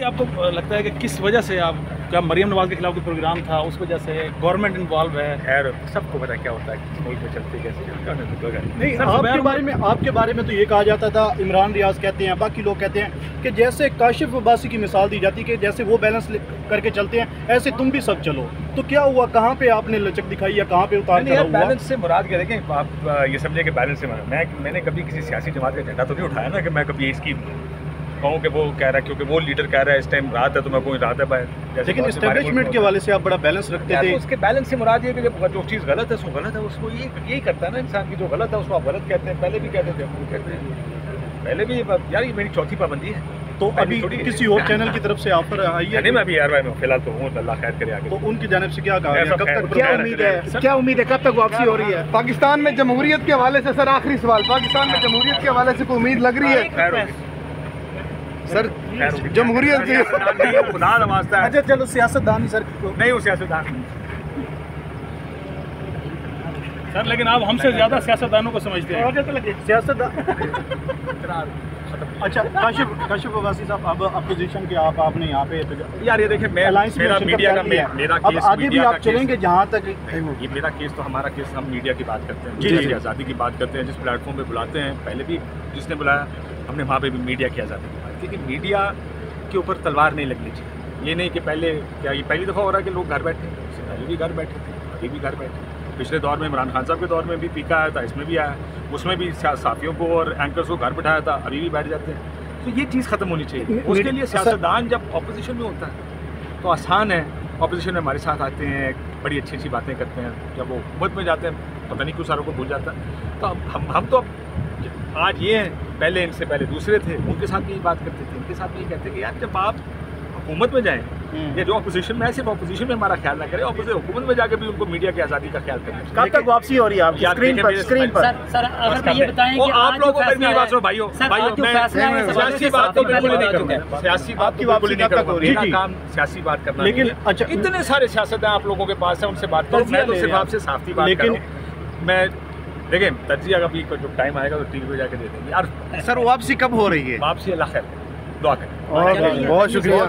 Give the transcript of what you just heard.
आपको लगता है कि किस वजह से आप क्या मरियम नवाज के खिलाफ कोई प्रोग्राम था, उस वजह से गवर्नमेंट इन्वॉल्व है? खैर सबको पता क्या होता है मुल्क में चलते कैसे नहीं, आपके बारे में तो ये कहा जाता था, इमरान रियाज कहते हैं, बाकी लोग कहते हैं कि जैसे काशिफ अब्बासी की मिसाल दी जाती है कि जैसे वो बैलेंस करके चलते हैं ऐसे तुम भी सब चलो। तो क्या हुआ, कहाँ पे आपने लचक दिखाई या कहाँ पे उतार चढ़ाव हुआ? बैलेंस से मुराद क्या देखें, आप ये समझे कि बैलेंस से मैंने कभी किसी सियासी जमात का झंडा तो नहीं उठाया ना कि मैं कभी इसकी कहूँ कि वो कह रहा है क्योंकि वो लीडर कह रहा है इस टाइम रात है तो मैं कोई रात है बाहर। लेकिन एस्टेब्लिशमेंट के वाले से आप बड़ा बैलेंस रखते थे। उसके बैलेंस से मुराद ये कि जो चीज़ गलत है उसको गलत है, उसको यही करता है ना इंसान की, जो गलत है उसको आप गलत कहते हैं, पहले भी कहते थे, अब भी कहते हैं, पहले भी। यार ये मेरी चौथी पाबंदी है। तो अभी किसी और चैनल की तरफ से ऑफर आई है? नहीं, मैं अभी यार भाई फिलहाल तो हूँ, अल्लाह खैर करे आगे। तो उनकी जानिब से क्या कहा गया, कब तक क्या उम्मीद है, कब तक वापसी हो रही है? पाकिस्तान में जमहूरियत के हवाले से सर आखिरी सवाल, पाकिस्तान में जमहूरियत के हवाले से कोई उम्मीद लग रही है सर? जमहूरियत की खुदा नवाज़ता है। अच्छा चलो, सियासतदान ही सर नहीं हूँ सियासतदान सर, लेकिन आप हमसे ज़्यादा सियासतदानों को समझते हैं। सियासतदान अच्छा, काशिफ अब्बासी साहब, अब अपोजिशन के आपने यहाँ पे यार ये देखिए, मेरा मीडिया का मेरा अब आगे भी आप चलेंगे जहाँ तक ये मेरा केस, तो हमारा केस हम मीडिया की बात करते हैं, मीडिया की आज़ादी की बात करते हैं, जिस प्लेटफॉर्म पे बुलाते हैं, पहले भी जिसने बुलाया हमने वहाँ पे भी मीडिया की आज़ादी की बात की कि मीडिया के ऊपर तलवार नहीं लगनी चाहिए। ये नहीं कि पहले क्या ये पहली दफ़ा हो रहा है कि लोग घर बैठे, इससे पहले भी घर बैठे थे, अभी भी घर बैठे। पिछले दौर में इमरान खान साहब के दौर में भी पीका आया था, इसमें भी आया, उसमें भी साफियों को और एंकर्स को घर बैठाया था, अभी भी बैठ जाते हैं। तो ये चीज़ ख़त्म होनी चाहिए। उसके लिए सियासतदान जब अपोजिशन में होता है तो आसान है, अपोजिशन में हमारे साथ आते हैं, बड़ी अच्छी अच्छी बातें करते हैं, जब वो हुकूमत में जाते हैं पता नहीं क्यों सारों को भूल जाता है। तो हम तो आज ये हैं, पहले इनसे पहले दूसरे थे, उनके साथ यही बात करते थे, उनके साथ यही कहते कि यार जब आप हुकूमत में जाएँ या जो अपोजिशन में है, सिर्फ अपोजिशन में हमारा ख्याल ना करें, हुकूमत में जाकर भी उनको मीडिया की आज़ादी का ख्याल करें। कब तक वापसी हो रही है आपकी स्क्रीन पर? सर अगर ये बताएं कि आप लोगों को मेरी बात सुनो भाइयों, सियासी बात तो बिल्कुल नहीं करूँगा, सियासी बात की बिल्कुल नहीं करूँगा, मेरा काम सियासी बात करना। लेकिन अच्छा, इतने सारे सियासत हैं आप लोगों के पास है, उनसे बात करो, मैं तो सिर्फ आपसे साफ बात कर रहा हूँ। मैं देखिए तर्जीह अभी जो टाइम आएगा तो टीवी पे जाके दे देंगे यार। सर वापसी कब हो रही है? वापसी अल्लाह खैर, दुआ करें। बहुत शुक्रिया।